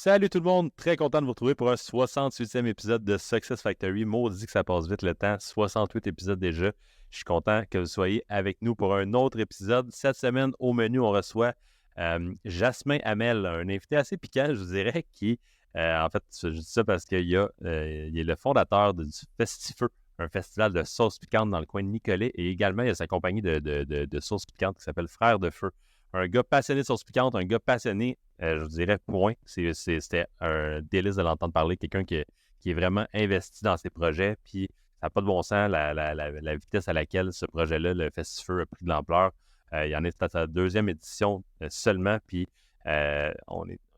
Salut tout le monde, très content de vous retrouver pour un 68e épisode de Success Factory. Maudit que ça passe vite le temps, 68 épisodes déjà. Je suis content que vous soyez avec nous pour un autre épisode. Cette semaine, au menu, on reçoit Jasmin Hamel, un invité assez piquant, je vous dirais, qui, en fait, je dis ça parce qu'il il est le fondateur du Festifeu, un festival de sauce piquante dans le coin de Nicolet, et également, il y a sa compagnie de sauce piquante qui s'appelle Frères de Feu. Un gars passionné de sauce piquante, un gars passionné, je vous dirais, point. C'était un délice de l'entendre parler. Quelqu'un qui est vraiment investi dans ses projets. Puis, ça n'a pas de bon sens la vitesse à laquelle ce projet-là, le Festifeu, a pris de l'ampleur. Il y en est à sa deuxième édition seulement. Puis, il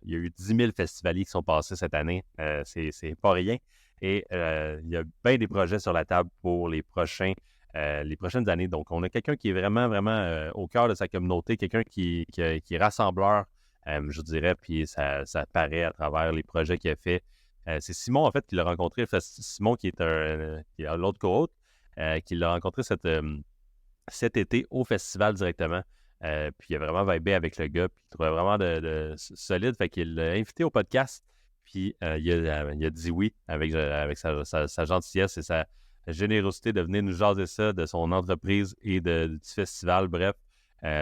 y a eu 10 000 festivaliers qui sont passés cette année. C'est pas rien. Et il y a bien des projets sur la table pour les prochaines années. Donc, on a quelqu'un qui est vraiment, vraiment au cœur de sa communauté, quelqu'un qui est rassembleur, je dirais, puis ça paraît à travers les projets qu'il a fait. C'est Simon, en fait, qui l'a rencontré. Simon, qui est à l'autre côte, qui l'a rencontré cet été au festival directement. Puis il a vraiment vibé avec le gars, puis il trouvait vraiment solide. Fait qu'il l'a invité au podcast, puis il a dit oui avec sa gentillesse et sa générosité de venir nous jaser ça, de son entreprise et du festival. Bref,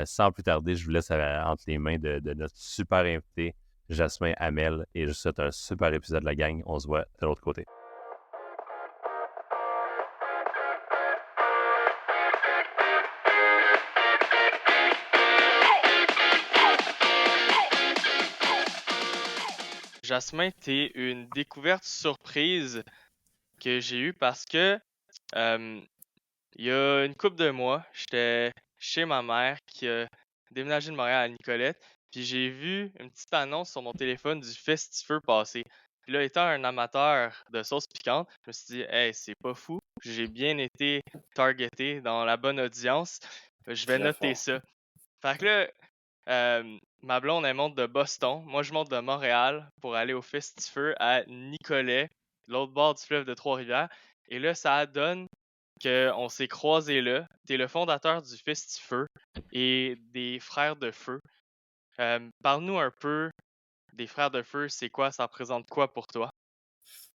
sans plus tarder, je vous laisse entre les mains de notre super invité, Jasmin Hamel. Et je vous souhaite un super épisode de la gang. On se voit de l'autre côté. Jasmin, t'es une découverte surprise que j'ai eue parce que il y a une couple de mois, j'étais chez ma mère qui a déménagé de Montréal à Nicolette, puis j'ai vu une petite annonce sur mon téléphone du Festifeu passer. Puis là, étant un amateur de sauce piquante, je me suis dit, hey, c'est pas fou, j'ai bien été targeté dans la bonne audience, je vais Très noter fort. ça. Fait que là, ma blonde, elle monte de Boston. Moi, je monte de Montréal pour aller au Festifeu à Nicolet, l'autre bord du fleuve de Trois-Rivières. Et là, ça donne qu'on s'est croisés là. Tu es le fondateur du Festifeu et des Frères de Feu. Parle-nous un peu des Frères de Feu. C'est quoi? Ça représente quoi pour toi?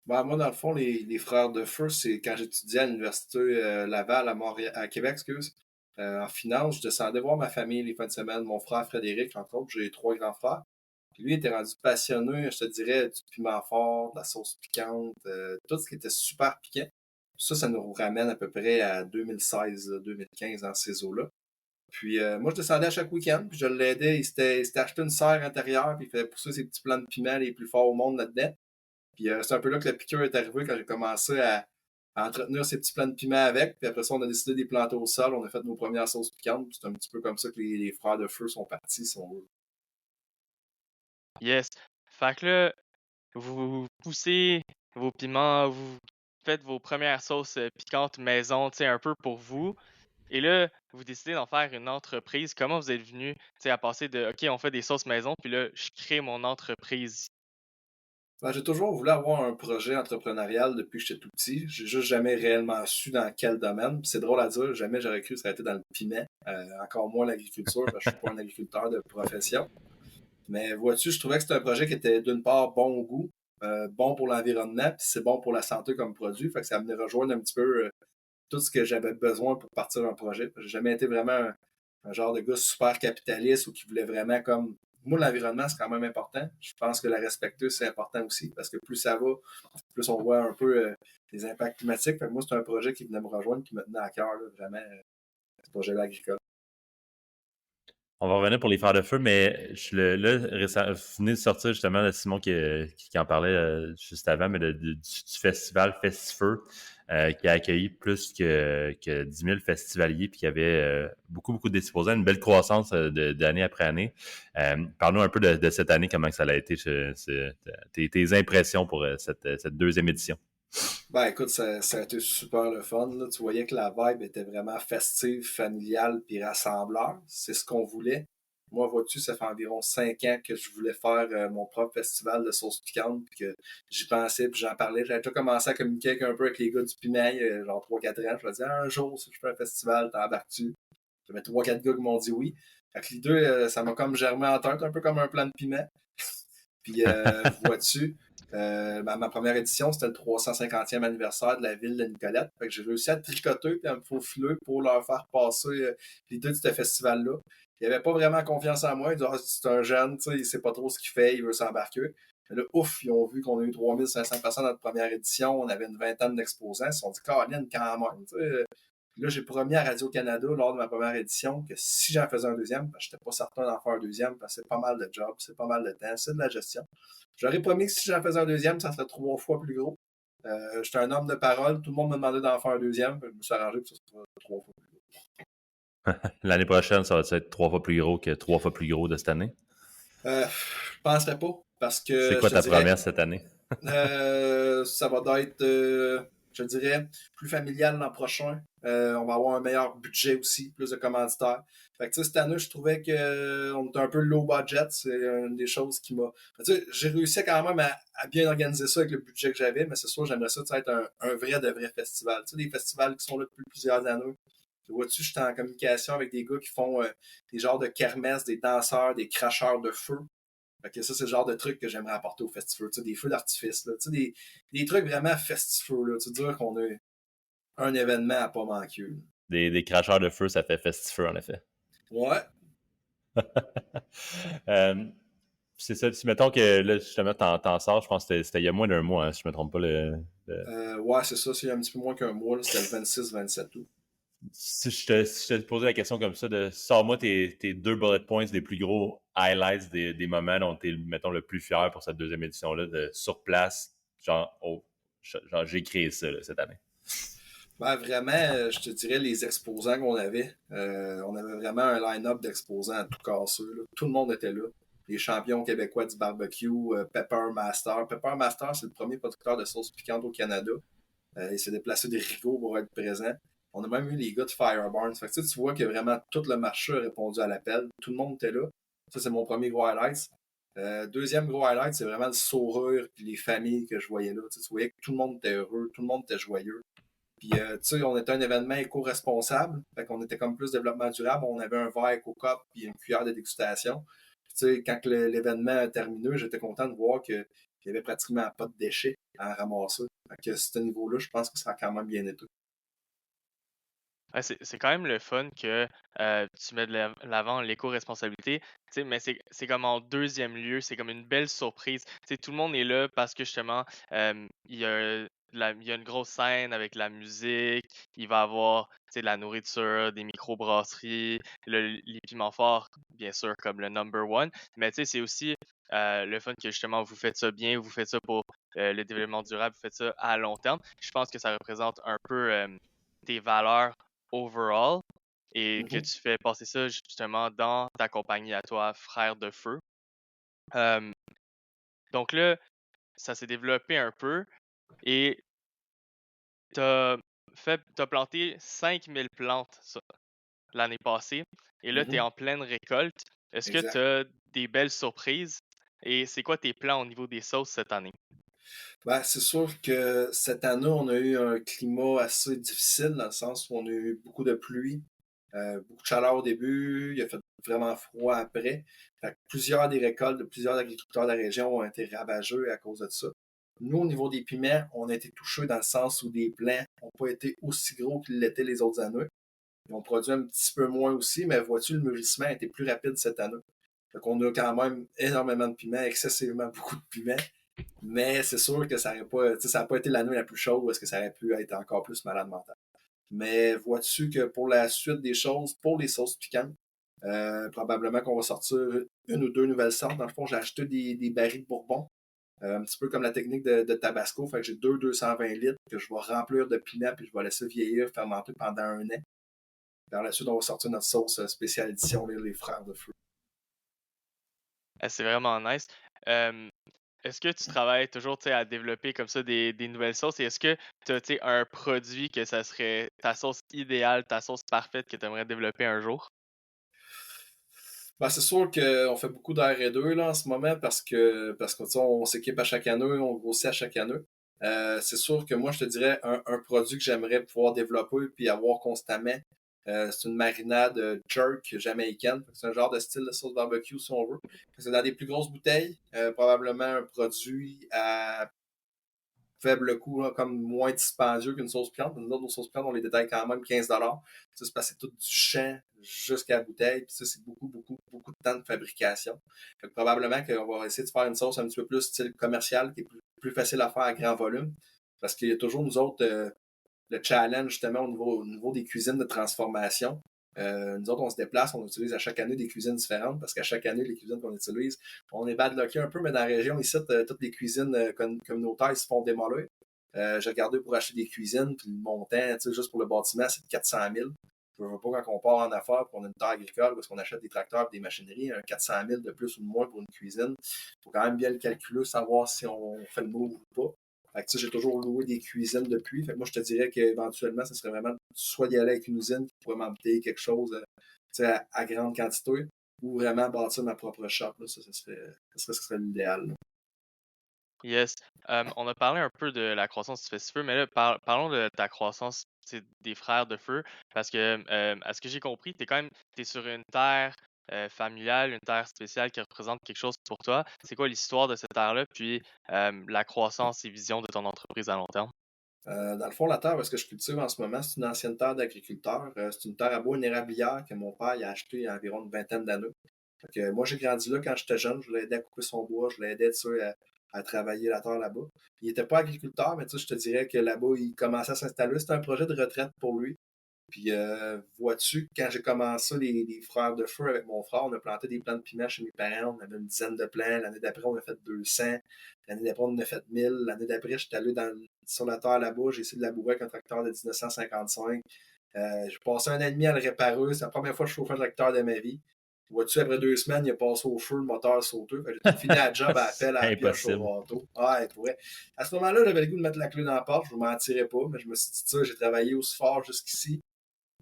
Moi, dans le fond, les Frères de Feu, c'est quand j'étudiais à l'Université Laval à Montréal, à Québec, excuse. En finance, je descendais voir ma famille les fins de semaine, mon frère Frédéric, entre autres. J'ai trois grands frères. Puis lui, il était rendu passionné, je te dirais, du piment fort, de la sauce piquante, tout ce qui était super piquant. Ça nous ramène à peu près à 2016, 2015, dans ces eaux-là. Puis moi, je descendais à chaque week-end, puis je l'aidais. Il s'était acheté une serre intérieure, puis il faisait pousser ses petits plants de piment les plus forts au monde là-dedans. Puis c'est un peu là que la piqûre est arrivée quand j'ai commencé à entretenir ces petits plants de piment avec. Puis après ça, on a décidé de les planter au sol. On a fait nos premières sauces piquantes. Puis c'est un petit peu comme ça que les frères de feu sont partis, si on veut. Yes. Fait que là, vous poussez vos piments, vous faites vos premières sauces piquantes maison, tu sais, un peu pour vous. Et là, vous décidez d'en faire une entreprise. Comment vous êtes venu, tu sais, à passer de OK, on fait des sauces maison, puis là, je crée mon entreprise. J'ai toujours voulu avoir un projet entrepreneurial depuis que j'étais tout petit. J'ai juste jamais réellement su dans quel domaine. Puis c'est drôle à dire, jamais j'aurais cru que ça aurait été dans le piment. Encore moins l'agriculture, parce que je suis pas un agriculteur de profession. Mais vois-tu, je trouvais que c'était un projet qui était d'une part bon au goût, bon pour l'environnement, puis c'est bon pour la santé comme produit. Fait que ça venait rejoindre un petit peu tout ce que j'avais besoin pour partir d'un projet. J'ai jamais été vraiment un genre de gars super capitaliste ou qui voulait vraiment comme. Moi, l'environnement, c'est quand même important. Je pense que la respecter, c'est important aussi, parce que plus ça va, plus on voit un peu les impacts climatiques. Fait que moi, c'est un projet qui venait me rejoindre, qui me tenait à cœur, là, vraiment, ce projet-là agricole. On va revenir pour les fers de feu, mais là, vous venez de sortir justement de Simon qui en parlait juste avant, mais du festival Festifeu, qui a accueilli plus que 10 000 festivaliers, puis qui avait beaucoup, beaucoup d'exposants, une belle croissance d'année après année. Parle-nous un peu de cette année, comment que ça a été, tes impressions pour cette deuxième édition. Écoute, ça a été super le fun. Là. Tu voyais que la vibe était vraiment festive, familiale, puis rassembleur. C'est ce qu'on voulait. Moi, vois-tu, ça fait environ 5 ans que je voulais faire mon propre festival de sauce piquante, puis que j'y pensais, puis j'en parlais. J'avais déjà commencé à communiquer un peu avec les gars du Piment, genre 3-4 ans. Je me disais, un jour, si je fais un festival, t'embarques-tu? J'avais 3-4 gars qui m'ont dit oui. Fait que l'idée, ça m'a comme germé en tête, un peu comme un plan de piment. Puis, vois-tu, ma première édition, c'était le 350e anniversaire de la ville de Nicolette. Fait que j'ai réussi à tricoter et à me faufiler pour leur faire passer l'idée de ce festival-là. Ils n'avaient pas vraiment confiance en moi. Ils disaient, ah, c'est un jeune, tu sais, il sait pas trop ce qu'il fait, il veut s'embarquer. Mais là, ouf, ils ont vu qu'on a eu 3500 personnes dans notre première édition, on avait une vingtaine d'exposants. Ils se sont dit, Caroline, quand même. Tu sais. Puis là, j'ai promis à Radio-Canada lors de ma première édition que si j'en faisais un deuxième, je n'étais pas certain d'en faire un deuxième parce que c'est pas mal de job, c'est pas mal de temps, c'est de la gestion. J'aurais promis que si j'en faisais un deuxième, ça serait 3 fois plus gros. J'étais un homme de parole, tout le monde me demandait d'en faire un deuxième, je me suis arrangé pour que ça soit 3 fois plus gros. L'année prochaine, ça va être 3 fois plus gros que 3 fois plus gros de cette année? Je penserais pas, parce C'est que quoi je te ta dirais, promesse cette année? ça va être, je dirais, plus familial l'an prochain. On va avoir un meilleur budget aussi, plus de commanditaires. Fait que, cette année, je trouvais qu'on était un peu low budget. C'est une des choses qui m'a. J'ai réussi quand même à bien organiser ça avec le budget que j'avais, mais c'est sûr, j'aimerais ça être un vrai de vrai festival. Des festivals qui sont là depuis plusieurs années. Vois-tu, j'étais en communication avec des gars qui font des genres de kermesses, des danseurs, des cracheurs de feu. Fait que ça, c'est le genre de truc que j'aimerais apporter au festival. Des feux d'artifice, là. Des trucs vraiment festifeux, là. Dire qu'on a un événement à pas manquer. Des cracheurs de feu, ça fait festifeux, en effet. Ouais. C'est ça. Si mettons que là, justement, t'en sors, je pense que c'était il y a moins d'un mois, hein, si je me trompe pas. Ouais, c'est ça. C'est un petit peu moins qu'un mois. C'était le 26-27 août. Si je te posais la question comme ça, de sors-moi tes 2 bullet points des plus gros highlights des moments dont tu es, mettons, le plus fier pour cette deuxième édition-là, de sur place, genre, j'ai créé ça là, cette année. Ben, vraiment, je te dirais les exposants qu'on avait. On avait vraiment un line-up d'exposants à tout casser. Là. Tout le monde était là. Les champions québécois du barbecue, Pepper Master. Pepper Master, c'est le premier producteur de sauce piquante au Canada. Il s'est déplacé de Rigaud pour être présent. On a même eu les gars de Fireburns. Fait que, tu vois que vraiment tout le marché a répondu à l'appel. Tout le monde était là. Ça, c'est mon premier gros highlight. Deuxième gros highlight, c'est vraiment le sourire et les familles que je voyais là. Tu voyais que tout le monde était heureux, tout le monde était joyeux. Puis, on était un événement éco-responsable. Fait qu'on était comme plus développement durable. On avait un verre éco-cup puis une cuillère de dégustation. Puis, quand l'événement a terminé, j'étais content de voir qu'il n'y avait pratiquement pas de déchets à ramasser. Fait que, à ce niveau-là, je pense que ça a quand même bien été. Ouais, c'est quand même le fun que tu mets de l'avant l'éco-responsabilité, mais c'est comme en deuxième lieu, c'est comme une belle surprise. Tout le monde est là parce que justement, il y a, il y a une grosse scène avec la musique, il va y avoir de la nourriture, des microbrasseries, les piments forts, bien sûr, comme le number one, mais c'est aussi le fun que justement vous faites ça bien, vous faites ça pour le développement durable, vous faites ça à long terme. Je pense que ça représente un peu tes valeurs overall et que tu fais passer ça justement dans ta compagnie à toi, Frères de Feu. Donc là, ça s'est développé un peu et t'as planté 5000 plantes l'année passée et là, tu es en pleine récolte. Est-ce que tu Exact. as des belles surprises et c'est quoi tes plans au niveau des sauces cette année? Ben, c'est sûr que cette année, on a eu un climat assez difficile dans le sens où on a eu beaucoup de pluie, beaucoup de chaleur au début, il a fait vraiment froid après. Fait que plusieurs des récoltes de plusieurs agriculteurs de la région ont été ravagés à cause de ça. Nous, au niveau des piments, on a été touchés dans le sens où des plants n'ont pas été aussi gros qu'ils l'étaient les autres années. Ils ont produit un petit peu moins aussi, mais vois-tu, le mûrissement a été plus rapide cette année. Fait qu'on a quand même énormément de piments, excessivement beaucoup de piments. Mais c'est sûr que ça n'a pas été l'année la plus chaude où est-ce que ça aurait pu être encore plus malade mental. Mais vois-tu que pour la suite des choses, pour les sauces piquantes, probablement qu'on va sortir une ou deux nouvelles sortes. Dans le fond, j'ai acheté des barils de Bourbon, un petit peu comme la technique de Tabasco. Fait que j'ai 220 litres que je vais remplir de pinot puis je vais laisser vieillir, fermenter pendant un an. Par la suite, on va sortir notre sauce spéciale édition, les Frères de Feu. C'est vraiment nice. Est-ce que tu travailles toujours à développer comme ça des nouvelles sauces et est-ce que tu as un produit que ça serait ta sauce idéale, ta sauce parfaite que tu aimerais développer un jour? Ben, c'est sûr qu'on fait beaucoup d'R&D là, en ce moment parce que on s'équipe à chaque année, on grossit à chaque année. C'est sûr que moi, je te dirais un produit que j'aimerais pouvoir développer puis avoir constamment. C'est une marinade jerk jamaïcaine. C'est un genre de style de sauce barbecue, si on veut. C'est dans des plus grosses bouteilles. Probablement un produit à faible coût, là, comme moins dispendieux qu'une sauce piquante. Nous autres, nos sauces piquantes, on les détaille quand même 15$. Ça, c'est passé tout du champ jusqu'à la bouteille. Puis ça, c'est beaucoup, beaucoup, beaucoup de temps de fabrication. Fait que probablement qu'on va essayer de faire une sauce un petit peu plus style commercial, qui est plus facile à faire à grand volume. Parce qu'il y a toujours, nous autres, le challenge, justement, au niveau des cuisines de transformation. Nous autres, on se déplace, on utilise à chaque année des cuisines différentes parce qu'à chaque année, les cuisines qu'on utilise, on est badlocké un peu, mais dans la région, ici, toutes les cuisines communautaires se font démolir. J'ai regardé pour acheter des cuisines, puis le montant, juste pour le bâtiment, c'est de 400 000. Je ne veux pas quand on part en affaires pour une terre agricole, parce qu'on achète des tracteurs et des machineries, un 400 000 de plus ou de moins pour une cuisine. Il faut quand même bien le calculer, savoir si on fait le move ou pas. Fait que j'ai toujours loué des cuisines depuis. Fait que moi, je te dirais qu'éventuellement, ce serait vraiment soit d'y aller avec une usine qui pourrait m'embouteiller quelque chose à grande quantité ou vraiment bâtir ma propre shop. Là. Ça serait l'idéal. Là. Yes. On a parlé un peu de la croissance du festival, mais là, parlons de ta croissance des frères de feu. Parce que, à ce que j'ai compris, t'es sur une terre familiale, une terre spéciale qui représente quelque chose pour toi. C'est quoi l'histoire de cette terre-là? Puis la croissance et vision de ton entreprise à long terme? Dans le fond, la terre où est-ce que je cultive en ce moment, c'est une ancienne terre d'agriculteur. C'est une terre à bois, une érablière que mon père a acheté il y a environ une vingtaine d'années. Moi, j'ai grandi là quand j'étais jeune. Je l'aidais à couper son bois, je l'aidais à travailler la terre là-bas. Il n'était pas agriculteur, mais je te dirais que là-bas, il commençait à s'installer. C'était un projet de retraite pour lui. Puis, vois-tu, quand j'ai commencé les frères de feu avec mon frère, on a planté des plants de piment chez mes parents. On avait une dizaine de plants. L'année d'après, on a fait 200. L'année d'après, on en a fait 1000. L'année d'après, j'étais allé sur la terre là-bas. J'ai essayé de labourer avec un tracteur de 1955. J'ai passé un an et demi à le réparer. C'est la première fois que je chauffais un tracteur de ma vie. Vois-tu, après 2 semaines, il a passé au feu, le moteur sauteux. J'ai fini la job à appel à la pioche au râteau. Ouais, pour vrai. À ce moment-là, j'avais le goût de mettre la clé dans la porte. Je ne m'en tirais pas, mais je me suis dit ça, j'ai travaillé aussi fort jusqu'ici.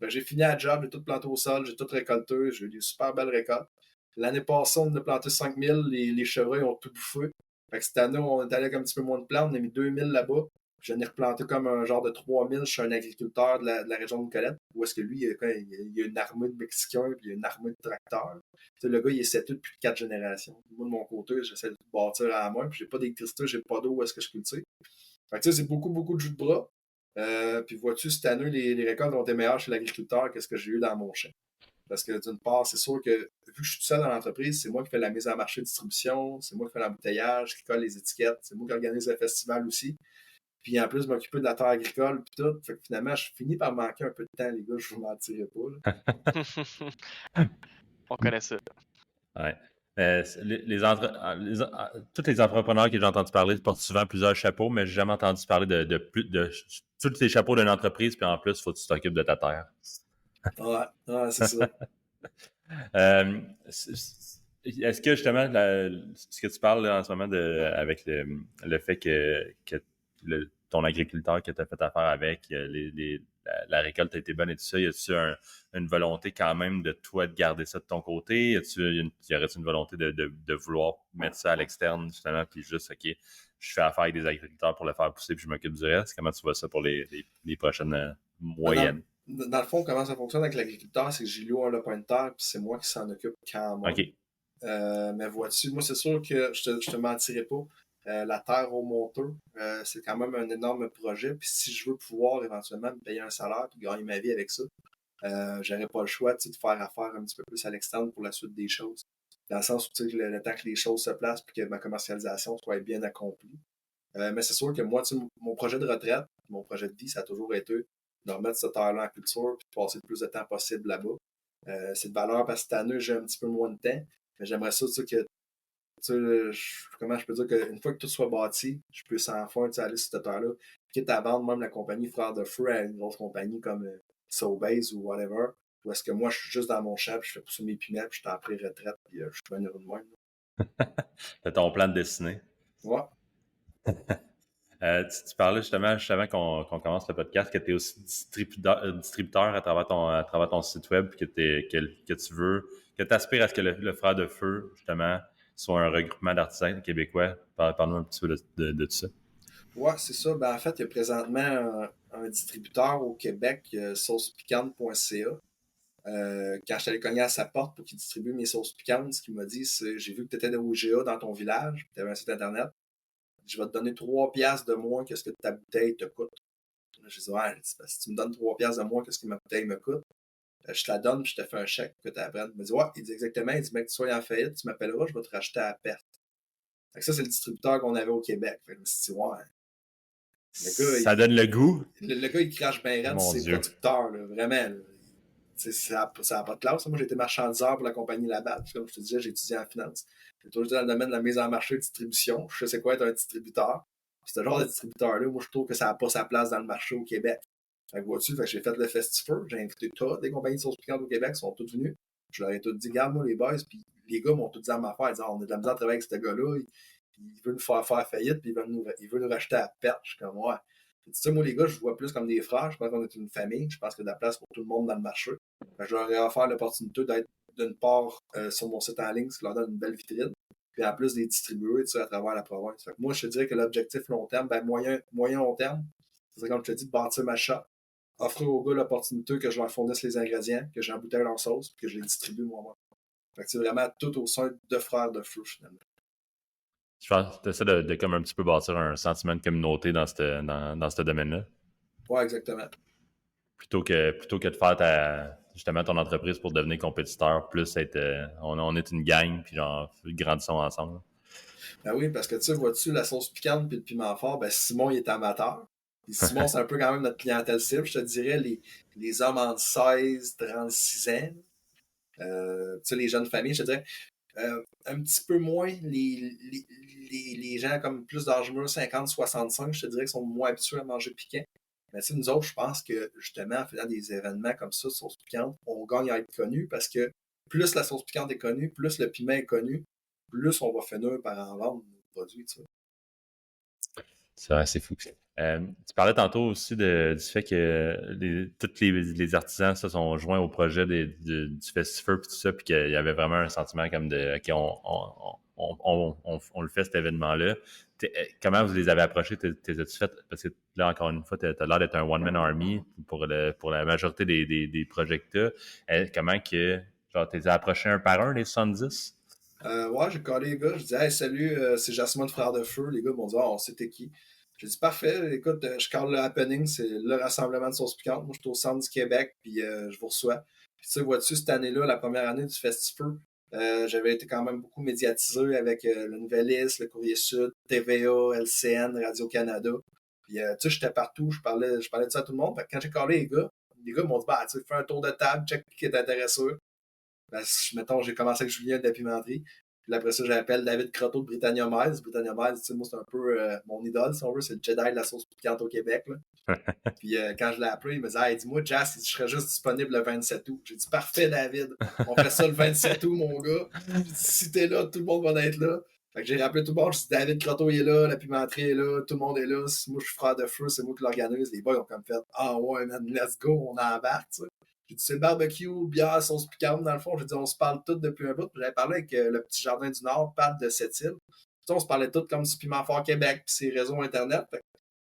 J'ai fini la job, j'ai tout planté au sol, j'ai tout récolté, j'ai eu des super belles récoltes. L'année passée, on a planté 5000, les chevreuils ont tout bouffé. Fait que cette année, on est allé avec un petit peu moins de plantes, on a mis 2000 là-bas. J'en ai replanté comme un genre de 3000. Je suis un agriculteur de la région de Nicolette, où est-ce que lui, il y a une armée de Mexicains, puis il y a une armée de tracteurs. T'sais, le gars, il est seté depuis 4 générations. Moi, de mon côté, j'essaie de bâtir à la main, puis j'ai pas d'électricité, j'ai pas d'eau où est-ce que je cultive. Fait que c'est beaucoup, beaucoup de jus de bras. Puis vois-tu, cette année, les récoltes ont été meilleures chez l'agriculteur que ce que j'ai eu dans mon champ. Parce que d'une part, c'est sûr que vu que je suis tout seul dans l'entreprise, c'est moi qui fais la mise en marché de distribution, c'est moi qui fais l'embouteillage, qui colle les étiquettes, c'est moi qui organise le festival aussi. Puis en plus, m'occuper de la terre agricole puis tout. Fait que finalement, je finis par manquer un peu de temps, les gars, je vous mentirai pas. On connaît ça. Ouais. Tous les entrepreneurs que j'ai entendu parler portent souvent plusieurs chapeaux, mais j'ai jamais entendu parler de tous les chapeaux d'une entreprise, puis en plus, il faut que tu t'occupes de ta terre. Ouais, c'est ça. Est-ce que justement, ce que tu parles là, en ce moment avec le fait que ton agriculteur que tu as fait affaire avec, la récolte a été bonne et tout ça, y a-tu une volonté quand même de toi de garder ça de ton côté? Y aurait-tu une volonté de vouloir mettre ça à l'externe justement, puis juste, OK, je fais affaire avec des agriculteurs pour le faire pousser, puis je m'occupe du reste? Comment tu vois ça pour les prochaines moyennes? Dans le fond, comment ça fonctionne avec l'agriculteur, c'est que j'ai loué un lopin de terre, puis c'est moi qui s'en occupe quand même. OK. Mais vois-tu, moi, c'est sûr que je te mentirai pas. La terre au monteux, c'est quand même un énorme projet. Puis si je veux pouvoir éventuellement me payer un salaire et gagner ma vie avec ça, j'aurais pas le choix de faire affaire un petit peu plus à l'externe pour la suite des choses. Dans le sens où le temps que les choses se placent et que ma commercialisation soit bien accomplie. Mais c'est sûr que moi, mon projet de retraite, mon projet de vie, ça a toujours été de remettre cette terre-là en culture et de passer le plus de temps possible là-bas. C'est de valeur parce que cette année, j'ai un petit peu moins de temps. Mais j'aimerais ça que comment je peux dire qu'une fois que tout soit bâti, je peux sans fin aller sur cette terre-là, quitte à vendre même la compagnie Frères de Feu à une grosse compagnie comme Sobeys ou whatever, ou est-ce que moi je suis juste dans mon champ, puis je fais pousser mes piments, puis je suis en pré-retraite, puis je suis bien heureux de même. C'est ton plan de destinée. Ouais. Tu parlais justement qu'on commence le podcast que tu es aussi distributeur à travers ton site web, que tu veux, que tu aspires à ce que le Frère de Feu, justement, soit un regroupement d'artisans québécois. Parle-nous un petit peu de tout ça. Ouais, c'est ça. Ben, en fait, il y a présentement un distributeur au Québec, saucepicante.ca. Quand je suis allé cogner à sa porte pour qu'il distribue mes sauces piquantes, ce qu'il m'a dit, c'est j'ai vu que tu étais au IGA dans ton village, tu avais un site internet. Je vais te donner 3 piastres de moins que ce que ta bouteille te coûte. Je dis, ouais, c'est parce que si tu me donnes 3 piastres de moins que ce que ma bouteille me coûte, je te la donne, puis je te fais un chèque pour que tu apprennes. Il me dit, ouais, il dit exactement, il dit, mec, que tu sois en faillite, tu m'appelleras, je vais te racheter à perte. Fait que ça, c'est le distributeur qu'on avait au Québec. Fait que je me suis dit, ouais, Ça donne le goût. le gars, il crache bien raide Mon sur ses Dieu. producteurs, là, vraiment. Là. Ça n'a pas de classe. Moi, j'ai été marchandiseur pour la compagnie Labatt. Comme je te disais, j'ai étudié en finance. J'ai toujours été dans le domaine de la mise en marché et de distribution. Je sais c'est quoi être un distributeur. Puis ce genre de distributeur-là, moi, je trouve que ça n'a pas sa place dans le marché au Québec. Fait que vois-tu, j'ai fait le festival, j'ai invité toutes les compagnies de sauces piquantes au Québec, ils sont toutes venues. Je leur ai tout dit, regarde-moi les boys, puis les gars m'ont tout dit à ma affaire, ils disent, on a de la misère à travailler avec ce gars-là, il veut nous faire faillite, puis il veut nous racheter à perte. Je suis comme, ouais. Tu sais, moi, les gars, je vous vois plus comme des frères, je pense qu'on est une famille, je pense qu'il y a de la place pour tout le monde dans le marché. Fait que je leur ai offert l'opportunité d'être d'une part sur mon site en ligne, ce qui leur donne une belle vitrine, puis en plus des distribués, tu sais, à travers la province. Fait que moi, je te dirais que l'objectif long terme, ben moyen-long terme, c'est comme je te dis, de bâtir ma shop, offrir aux gars l'opportunité que je leur fournisse les ingrédients, que j'embouteille leur sauce, puis que je les distribue moi-même. Fait que c'est vraiment tout au sein de frères de feu, finalement. Je pense que tu essaies de comme un petit peu bâtir un sentiment de communauté dans ce domaine-là. Ouais, exactement. Plutôt que de faire justement ton entreprise pour devenir compétiteur, plus être on est une gang, puis genre grandissons ensemble. Ben oui, parce que tu sais, vois-tu, la sauce piquante puis le piment fort, ben Simon, il est amateur. Puis Simon, c'est un peu quand même notre clientèle cible. Je te dirais les hommes entre 16 36 ans. Tu sais, les jeunes familles, je te dirais. Un petit peu moins les gens comme plus d'âge mûr, 50-65, je te dirais qu'ils sont moins habitués à manger piquant. Mais tu sais, nous autres, je pense que justement, en faisant des événements comme ça, sauce piquante, on gagne à être connu parce que plus la sauce piquante est connue, plus le piment est connu, plus on va finir par en vendre nos produits. Tu sais. C'est vrai, c'est fou. Tu parlais tantôt aussi du fait que tous les artisans se sont joints au projet du festival et tout ça, puis qu'il y avait vraiment un sentiment comme de OK, on le fait cet événement-là. Comment vous les avez approchés? T'es-tu fait? Parce que là, encore une fois, tu as l'air d'être un one-man army pour la majorité des projets que tu comment que genre t'es approché un par un, les 70? Ouais, j'ai collé les gars, je dis hey, salut, c'est Jasmine Frère de Feu. Les gars m'ont dit oh, c'était qui? J'ai dit parfait, écoute, je colle le happening, c'est le rassemblement de sauce piquante. Moi, je suis au centre du Québec, puis je vous reçois. Puis tu sais, vois-tu, cette année-là, la première année du Festival, j'avais été quand même beaucoup médiatisé avec le Nouvelliste, le Courrier Sud, TVA, LCN, Radio-Canada. Puis tu sais, j'étais partout, je parlais de ça à tout le monde. Fait que quand j'ai collé les gars m'ont dit bah, tu sais, fais un tour de table, check qui est intéressé. Ben, mettons, j'ai commencé avec Julien de la pimenterie. Puis après ça, j'appelle David Croteau de Britannia Miles. Britannia Miles, tu sais, moi, c'est un peu mon idole, si on veut. C'est le Jedi de la sauce piquante au Québec. Là. Puis quand je l'ai appelé, il me dit hey, dis-moi, Jazz, je serais juste disponible le 27 août. J'ai dit parfait, David. On fait ça le 27 août, mon gars. Puis si t'es là, tout le monde va être là. Fait que j'ai rappelé tout le monde. Je dis David Croteau est là, la pimenterie est là, tout le monde est là. Si moi, je suis frère de feu, c'est moi qui l'organise. Les boys ont comme fait ah ouais, man, let's go, on embarque. Tu sais. J'ai dit, c'est le barbecue, bière, sauce piquante, dans le fond. J'ai dit, on se parle tous depuis un bout. Puis j'avais parlé avec le petit jardin du Nord, Pat de Sept-Îles. Puis on se parlait tous comme du Piment Fort Québec, puis ses réseaux Internet.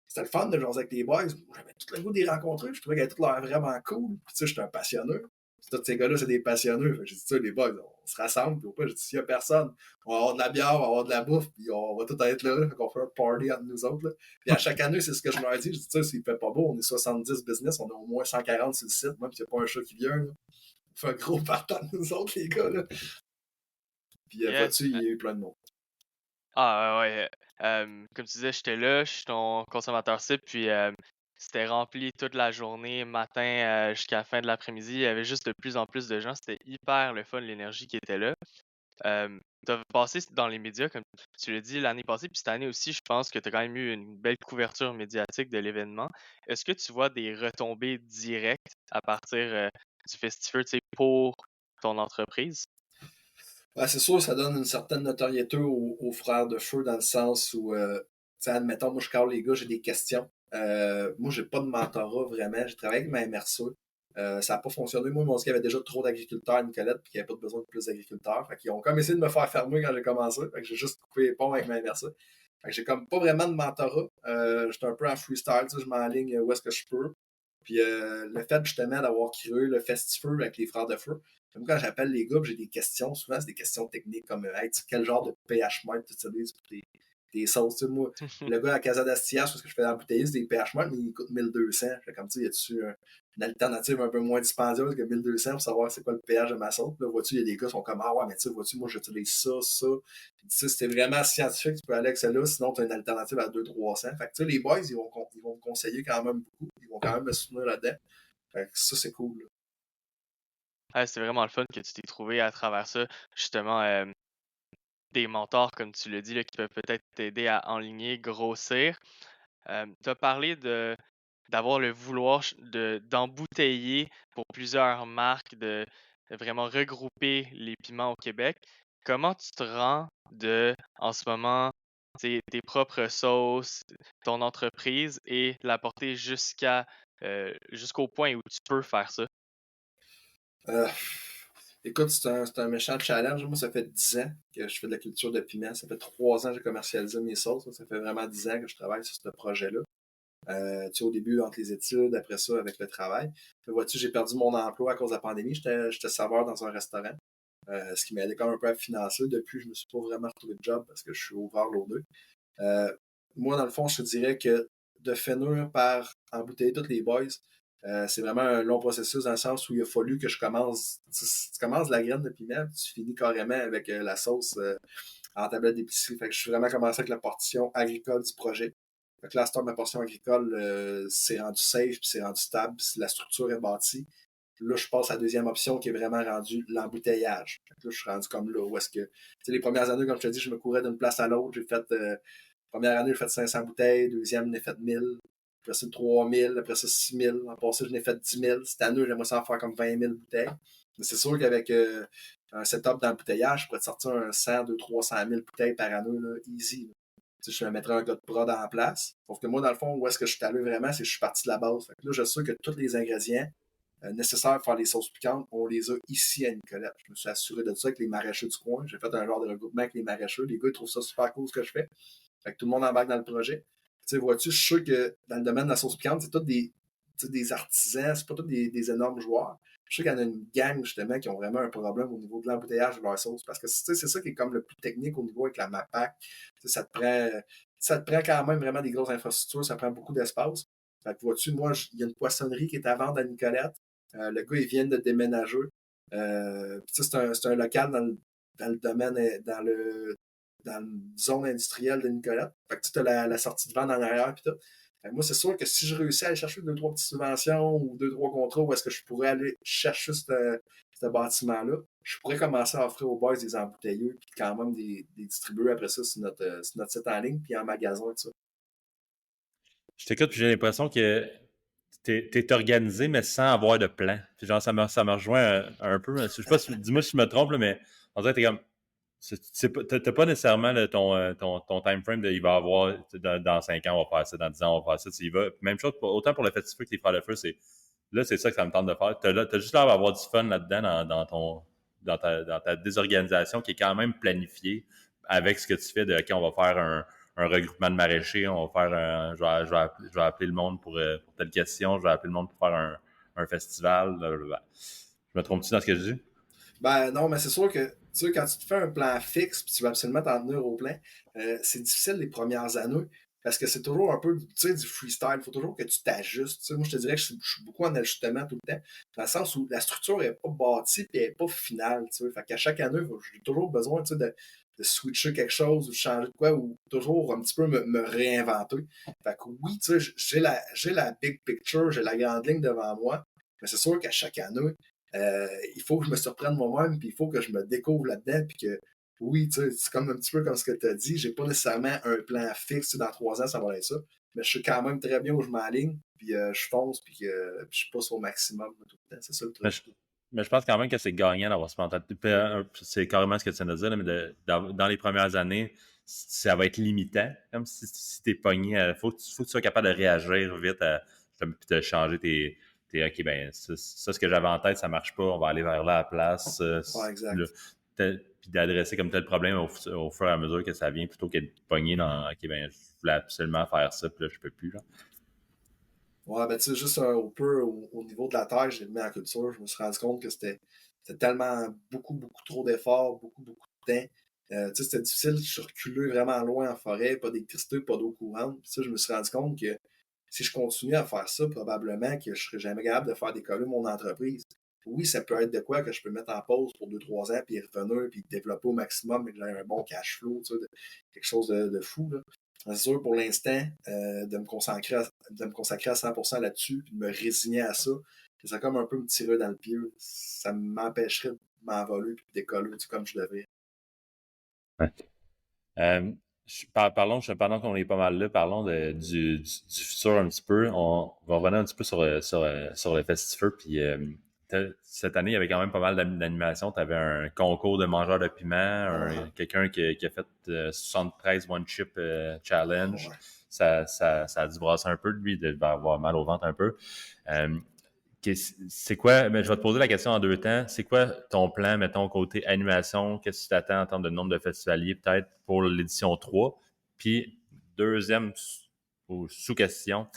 C'était le fun de jaser avec les boys. J'avais tout le goût de les rencontrer. Je trouvais qu'elles avaient tout l'air vraiment cool. Puis tu sais, j'étais un passionné. Puis tous ces gars-là, c'est des passionnés. J'ai dit, ça, les boys, on se rassemble. Puis au pas, j'ai dit, s'il n'y a personne, on va avoir de la bière, on va avoir de la bouffe, puis on va tout être là. Fait qu'on fait un party entre nous autres. Là. Puis à chaque année, c'est ce que je leur dis. Je dis, tu sais, s'il fait pas beau, on est 70 business, on a au moins 140 sur le site, même s'il n'y a pas un chat qui vient. Là. On fait un gros partant de nous autres, les gars. Là. Puis vois-tu, il y a eu plein de monde. Ah ouais. Comme tu disais, j'étais là, je suis ton consommateur cible, puis c'était rempli toute la journée, matin jusqu'à la fin de l'après-midi. Il y avait juste de plus en plus de gens. C'était hyper le fun, l'énergie qui était là. Tu as passé dans les médias, comme tu l'as dit l'année passée, puis cette année aussi, je pense que tu as quand même eu une belle couverture médiatique de l'événement. Est-ce que tu vois des retombées directes à partir du festival pour ton entreprise? Ouais, c'est sûr, ça donne une certaine notoriété aux frères de feu dans le sens où, admettons, moi je carre les gars, j'ai des questions. Moi, j'ai pas de mentorat vraiment. J'ai travaillé avec ma MRC. Ça n'a pas fonctionné. Moi, ils m'ont dit qu'il y avait déjà trop d'agriculteurs à Nicolette et qu'il n'y avait pas besoin de plus d'agriculteurs. Fait qu'ils ont comme essayé de me faire fermer quand j'ai commencé. Fait que j'ai juste coupé les ponts avec ma MRC. Fait que j'ai comme pas vraiment de mentorat. J'étais un peu en freestyle, je m'enligne où est-ce que je peux. Puis le fait justement d'avoir créé le Festifeu avec les frères de feu, même quand j'appelle les gars, j'ai des questions, souvent c'est des questions techniques comme hey, quel genre de pH mètre tu utilises pour tes sauces. Tu sais, moi, le gars à Casa d'Astillas, parce que je fais l'embouteilliste des pH mètres, mais il coûte 1200. Fait comme tu sais, y a-tu une alternative un peu moins dispendieuse que 1200 pour savoir c'est quoi le pH de ma sauce? Là, vois-tu, il y a des gars qui sont comme ah ouais, mais tu sais, vois-tu, moi j'utilise ça, ça. Puis, tu sais, c'était vraiment scientifique, tu peux aller avec celle-là, sinon tu as une alternative à 200-300. Fait que tu sais, les boys, ils vont me conseiller quand même beaucoup. Ils vont quand même me soutenir là-dedans. Fait que ça, c'est cool. Là. Ouais, c'est vraiment le fun que tu t'es trouvé à travers ça. Justement, des mentors, comme tu l'as dit, là, qui peuvent peut-être t'aider à enligner, grossir. Tu as parlé d'avoir le vouloir d'embouteiller pour plusieurs marques, de vraiment regrouper les piments au Québec. Comment tu te rends en ce moment, tes propres sauces, ton entreprise et l'apporter jusqu'au point où tu peux faire ça? Euh, Écoute, c'est un méchant challenge. Moi, ça fait 10 ans que je fais de la culture de piment. Ça fait 3 ans que j'ai commercialisé mes sauces. Ça fait vraiment 10 ans que je travaille sur ce projet-là. Tu sais, au début, entre les études, après ça, avec le travail. Vois-tu, j'ai perdu mon emploi à cause de la pandémie. J'étais serveur dans un restaurant, ce qui m'a aidé quand même un peu à financer. Depuis, je ne me suis pas vraiment retrouvé de job parce que je suis overloadé. Euh, Moi, dans le fond, je te dirais que de finir par embouteiller tous les boys, c'est vraiment un long processus dans le sens où il a fallu que je commence. Tu commences la graine de piment, puis tu finis carrément avec la sauce en tablette d'épicerie. Fait que je suis vraiment commencé avec la portion agricole du projet. Fait que là, à ma portion agricole, c'est rendu safe, puis c'est rendu stable, puis la structure est bâtie. Là, je passe à la deuxième option qui est vraiment rendue l'embouteillage. Fait que là, je suis rendu comme là où est-ce que. Tu sais, les premières années, comme je te dis, je me courais d'une place à l'autre. J'ai fait. Première année, j'ai fait 500 bouteilles. Deuxième, j'en ai fait 1000. Après ça, 3000. Après ça, 6000. En passé, j'en ai fait 10 000. Cette année, j'aimerais ça en faire comme 20 000 bouteilles. Mais c'est sûr qu'avec un setup d'embouteillage, je pourrais te sortir un 100, 200, 300 000 bouteilles par année, là, easy. Là. Tu sais, je me mettrais un gars de prod en place. Sauf que moi, dans le fond, où est-ce que je suis allé vraiment, c'est que je suis parti de la base. Fait que là, je sais que tous les ingrédients nécessaires pour faire les sauces piquantes, on les a ici à Nicolette. Je me suis assuré de ça avec les maraîchers du coin. J'ai fait un genre de regroupement avec les maraîchers. Les gars, ils trouvent ça super cool ce que je fais. Fait que tout le monde embarque dans le projet. Tu sais, vois-tu, je suis sûr que dans le domaine de la sauce piquante, c'est tous des artisans, c'est pas tous des énormes joueurs. Je sais qu'il y en a une gang, justement, qui ont vraiment un problème au niveau de l'embouteillage de leur sauce. Parce que c'est ça qui est comme le plus technique au niveau avec la MAPAC. Ça te prend quand même vraiment des grosses infrastructures, ça prend beaucoup d'espace. Fait que vois-tu, moi, il y a une poissonnerie qui est à vendre à Nicolette. Le gars, il vient de déménager. C'est un local dans le domaine, dans la zone industrielle de Nicolette. Fait que tu as la sortie de vente en arrière puis tout. Fait que moi, c'est sûr que si je réussis à aller chercher 2-3 petites subventions ou 2-3 contrats où est-ce que je pourrais aller chercher ce bâtiment-là, je pourrais commencer à offrir aux boys des embouteilleux puis quand même des distribueurs après ça sur notre site en ligne puis en magasin, tout ça. Je t'écoute, puis j'ai l'impression que t'es organisé, mais sans avoir de plan. Puis genre, ça me rejoint un peu. Je sais pas, dis-moi si je me trompe, là, mais en fait, t'es comme. T'as pas nécessairement là, ton time frame de il va y avoir dans 5 ans, on va faire ça, dans 10 ans, on va faire ça. Tu y vas. Même chose, autant pour le festival que les frères de feu, c'est ça que ça me tente de faire. T'as juste l'air d'avoir du fun là-dedans dans ta désorganisation qui est quand même planifiée avec ce que tu fais de OK, on va faire un regroupement de maraîchers, on va faire je vais appeler le monde pour telle question, je vais appeler le monde pour faire un festival. Blablabla. Je me trompe-tu dans ce que je dis? Ben non, mais c'est sûr que tu sais, quand tu te fais un plan fixe puis tu vas absolument t'en tenir au plan, c'est difficile les premières années parce que c'est toujours un peu du freestyle. Il faut toujours que tu t'ajustes. Tu sais, moi, je te dirais que je suis beaucoup en ajustement tout le temps, dans le sens où la structure n'est pas bâtie et elle n'est pas finale. Tu sais. Fait qu'à chaque année, j'ai toujours besoin de switcher quelque chose ou de changer de quoi ou toujours un petit peu me réinventer. Fait que oui, tu sais, j'ai la big picture, j'ai la grande ligne devant moi, mais c'est sûr qu'à chaque année, il faut que je me surprenne moi-même, puis il faut que je me découvre là-dedans, puis que oui, tu sais, c'est comme un petit peu comme ce que tu as dit, j'ai pas nécessairement un plan fixe, dans 3 ans, ça va être ça, mais je sais quand même très bien où je m'enligne, puis je fonce, puis je pousse au maximum tout le temps, c'est ça le Mais truc. mais je pense quand même que c'est gagnant d'avoir ce mentalité. C'est carrément ce que tu viens de dire, là, mais dans les premières années, ça va être limitant. Comme si t'es pogné, faut que tu sois capable de réagir vite puis de changer OK, ben, ça, ce que j'avais en tête, ça marche pas, on va aller vers là à la place. Ouais, exact. Puis d'adresser comme tel problème au fur et à mesure que ça vient, plutôt qu'être pogné dans OK, ben, je voulais absolument faire ça, puis là, je peux plus. Là. Ouais, ben tu sais, juste un peu au niveau de la terre, j'ai mis en culture, je me suis rendu compte que c'était tellement beaucoup trop d'efforts, beaucoup de temps. Tu sais, c'était difficile, je suis reculé vraiment loin en forêt, pas d'électricité, pas d'eau courante. Puis ça, je me suis rendu compte que si je continue à faire ça, probablement que je serais jamais capable de faire décoller mon entreprise. Oui, ça peut être de quoi que je peux mettre en pause pour 2, 3 ans, puis revenir, puis développer au maximum, et que j'ai un bon cash flow, tu sais, quelque chose de fou, là. C'est sûr, pour l'instant, de me consacrer à 100% là-dessus, puis de me résigner à ça, c'est comme un peu me tirer dans le pied. Ça m'empêcherait de m'envoler puis de décoller, tu sais, comme je devrais. Ouais. Euh, pendant qu'on est pas mal là, parlons du futur un petit peu. On va revenir un petit peu sur le festival. Puis cette année, il y avait quand même pas mal d'animations. Tu avais un concours de mangeurs de piment, quelqu'un qui a fait 73 One Chip Challenge. Ouais. Ça a dû brasser un peu. Lui, il devait avoir mal au ventre un peu. Euh, c'est quoi, mais je vais te poser la question en deux temps. C'est quoi ton plan, mettons, côté animation? Qu'est-ce que tu t'attends en termes de nombre de festivaliers, peut-être, pour l'édition 3? Puis, deuxième sous-question,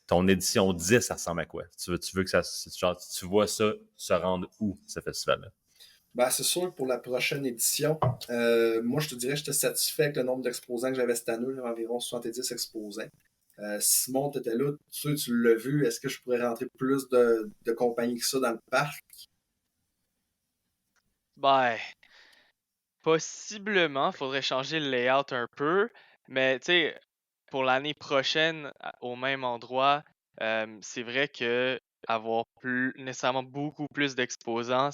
ton édition 10, ça ressemble à quoi? Tu veux que ça, genre, tu vois ça se rendre où, ce festival-là? Ben, c'est sûr que pour la prochaine édition, moi, je te dirais que j'étais satisfait avec le nombre d'exposants que j'avais cette année, environ 70 exposants. Simon, tu étais là, tu l'as vu. Est-ce que je pourrais rentrer plus de compagnies que ça dans le parc? Ben, possiblement, faudrait changer le layout un peu, mais tu sais, pour l'année prochaine, au même endroit, c'est vrai que avoir plus nécessairement beaucoup plus d'exposants,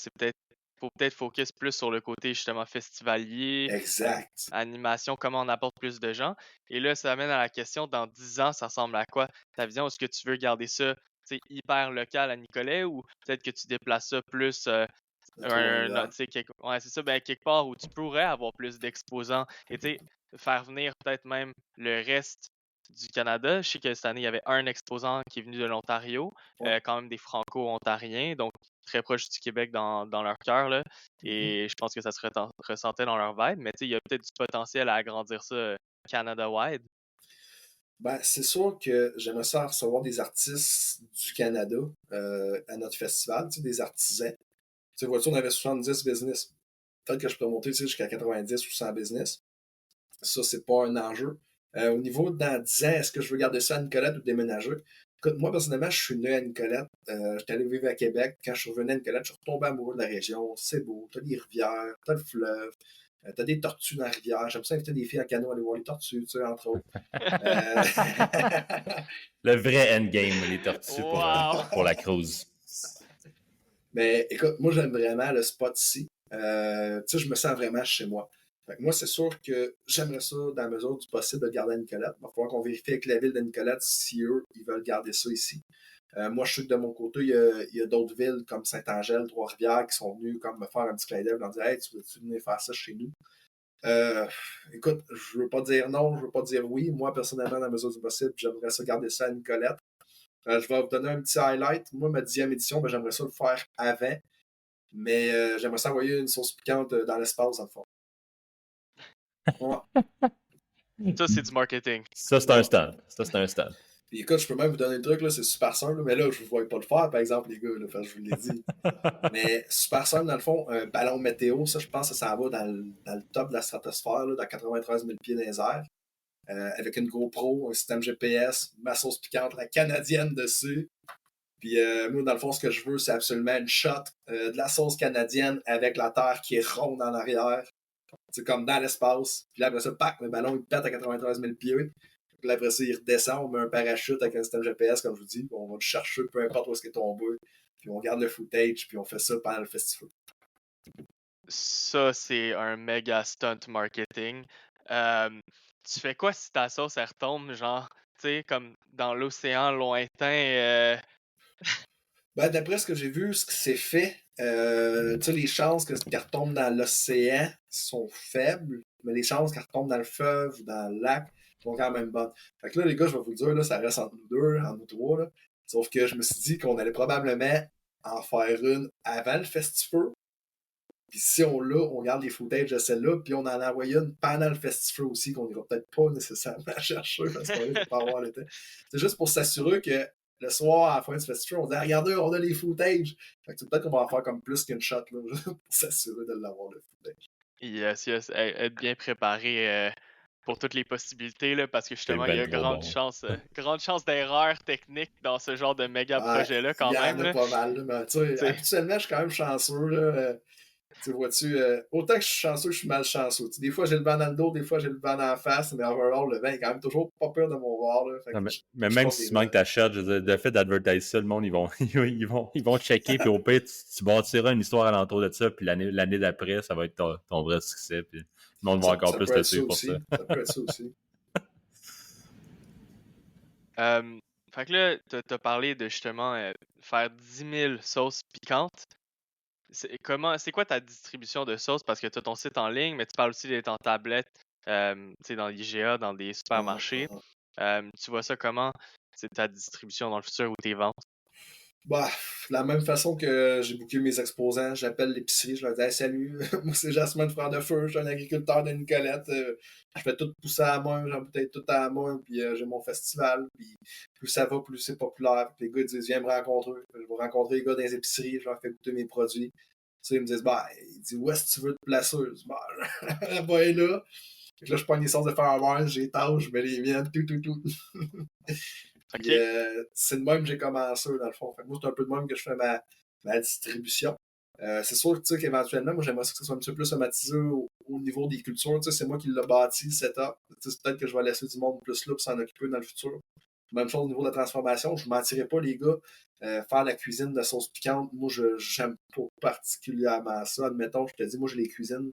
faut peut-être focus plus sur le côté justement festivalier, Exact. animation, comment on apporte plus de gens. Et là, ça amène à la question, dans 10 ans, ça ressemble à quoi ta vision? Est-ce que tu veux garder ça, tu sais, hyper local à Nicolet, ou peut-être que tu déplaces ça plus De Trois-Rivières. tu sais, ouais, c'est ça, ben, quelque part où tu pourrais avoir plus d'exposants et tu sais, faire venir peut-être même le reste du Canada. Je sais que cette année, il y avait un exposant qui est venu de l'Ontario, Ouais. quand même des Franco-Ontariens, donc très proche du Québec dans leur cœur, là. Mhm. Et je pense que ça se ressentait dans leur vibe, mais tu sais, il y a peut-être du potentiel à agrandir ça Canada-wide. Ben, c'est sûr que j'aimerais ça recevoir des artistes du Canada à notre festival, tu sais, des artisans. Tu sais, vois-tu, on avait 70 business. Peut-être que je peux monter tu sais, jusqu'à 90 ou 100 business. Ça, c'est pas un enjeu. Au niveau dans 10 ans, est-ce que je veux garder ça à Nicolette ou déménager? Écoute, moi, personnellement, je suis né à Nicolette. J'étais allé vivre à Québec. Quand je suis revenu à Nicolette, je suis retombé amoureux de la région. C'est beau. T'as des rivières, t'as le fleuve, t'as des tortues dans la rivière. J'aime ça inviter des filles en canot à aller voir les tortues, tu sais, entre autres. Euh... Le vrai endgame, les tortues Wow! pour la cruise. Mais écoute, moi, j'aime vraiment le spot ici. Tu sais, je me sens vraiment chez moi. Fait que moi, c'est sûr que j'aimerais ça, dans la mesure du possible, de le garder à Nicolette. Il va falloir qu'on vérifie avec la ville de Nicolette si eux, ils veulent garder ça ici. Moi, je sais que de mon côté, il y a d'autres villes comme Saint-Angèle, Trois-Rivières qui sont venues comme me faire un petit clin d'œil en disant Hey, tu veux-tu venir faire ça chez nous? Euh, Écoute, je veux pas dire non, je veux pas dire oui. Moi, personnellement, dans la mesure du possible, j'aimerais ça garder ça à Nicolette. Je vais vous donner un petit highlight. Moi, ma 10e édition, ben, j'aimerais ça le faire avant, mais j'aimerais ça envoyer une sauce piquante dans l'espace, en fond. Ouais. Ça, c'est du marketing. Ça, c'est un Ouais. stand. Ça, c'est un stand. Puis écoute, je peux même vous donner le truc, là, c'est super simple, là, mais là, je ne vous vois pas le faire, par exemple, les gars, là, parce que je vous l'ai dit. Mais super simple, dans le fond, un ballon météo, ça, je pense que ça s'en va dans le top de la stratosphère, là, dans 93 000 pieds dans les airs, avec une GoPro, un système GPS, ma sauce piquante, la canadienne dessus. Puis moi, dans le fond, ce que je veux, c'est absolument une shot de la sauce canadienne avec la terre qui est ronde en arrière. C'est comme dans l'espace. Puis là, après ça, pac, le ballon, il pète à 93 000 pieds. Puis là, après ça, il redescend, on met un parachute avec un système GPS, comme je vous dis. Puis on va le chercher, peu importe où est-ce qu'il est tombé. Puis on garde le footage, puis on fait ça pendant le festival. Ça, c'est un méga stunt marketing. Euh, Tu fais quoi si ta sauce, elle retombe, genre, tu sais, comme dans l'océan lointain? Ben, d'après ce que j'ai vu, ce qui s'est fait, tu sais, les chances qu'elle retombe dans l'océan sont faibles, mais les chances qu'elle retombe dans le fleuve ou dans le lac sont quand même bonnes. Fait que là, les gars, je vais vous le dire, là, ça reste entre nous deux, entre nous trois. Là. Sauf que je me suis dit qu'on allait probablement en faire une avant le festival. Puis si on l'a, on garde les footages de celle-là, puis on en a envoyé une pendant le festival aussi, qu'on n'ira peut-être pas nécessairement chercher parce qu'on risque de pas avoir le temps. C'est juste pour s'assurer que le soir, à la fin du festival, on dit regardez, on a les footages. Fait que peut-être qu'on va en faire comme plus qu'une shot là, pour s'assurer de l'avoir le footage. Yes, yes, être bien préparé pour toutes les possibilités, là, parce que C'est justement, il y ben a trop bon. grande chance d'erreur technique dans ce genre de méga Ouais, projet-là il quand y en même. a Là. pas mal, là, mais tu sais, T'sais, habituellement, je suis quand même chanceux. Là, tu vois-tu, autant que je suis chanceux, je suis malchanceux. Des fois, j'ai le vent dans le dos, des fois, j'ai le vent dans la face, mais overall, le vent est quand même toujours pas peur de mon bord. Là, fait Non, que mais je même compte si les tu manques vents. ta shot, je veux dire, le fait d'advertiser ça, le monde, ils vont checker, puis au pire, tu bâtiras une histoire alentour de ça, puis l'année d'après, ça va être ton vrai succès, puis le monde va encore Ça plus peut te être ça suivre pour ça. aussi. Ça peut être ça aussi. fait que là, t'as parlé de justement faire 10 000 sauces piquantes. C'est quoi ta distribution de sauces? Parce que tu as ton site en ligne, mais tu parles aussi d'être en tablette, tu sais, dans l'IGA, dans des supermarchés. Tu vois ça comment? C'est ta distribution dans le futur ou tes ventes? Bah, de la même façon que j'ai booké mes exposants, j'appelle l'épicerie, je leur dis hey, salut, moi c'est Jasmin de Frère de Feu, je suis un agriculteur de Nicolette, je fais tout pousser à la main, j'embouteille tout à la main, puis j'ai mon festival, puis plus ça va, plus c'est populaire. Puis les gars disent viens me rencontrer, je vais rencontrer les gars dans les épiceries, je leur fais goûter mes produits. Tu sais, ils me disent bah, ils disent où est-ce que tu veux te placer? Je dis bah, là-bas et là. Fait que là, je prends les sauces de faire j'ai tâche, je mets les miennes, tout. Puis OK. c'est de même que j'ai commencé, dans le fond. Fait que moi, c'est un peu de même que je fais ma distribution. C'est sûr que, qu'éventuellement, moi, j'aimerais que ça soit un petit peu plus automatisé au niveau des cultures. C'est moi qui l'ai bâti, le setup. Peut-être que je vais laisser du monde plus là pour s'en occuper dans le futur. Même chose au niveau de la transformation. Je ne mentirais pas, les gars. Faire la cuisine de sauce piquante, moi, j'aime pas particulièrement ça. Admettons, je te dis, moi, je les cuisine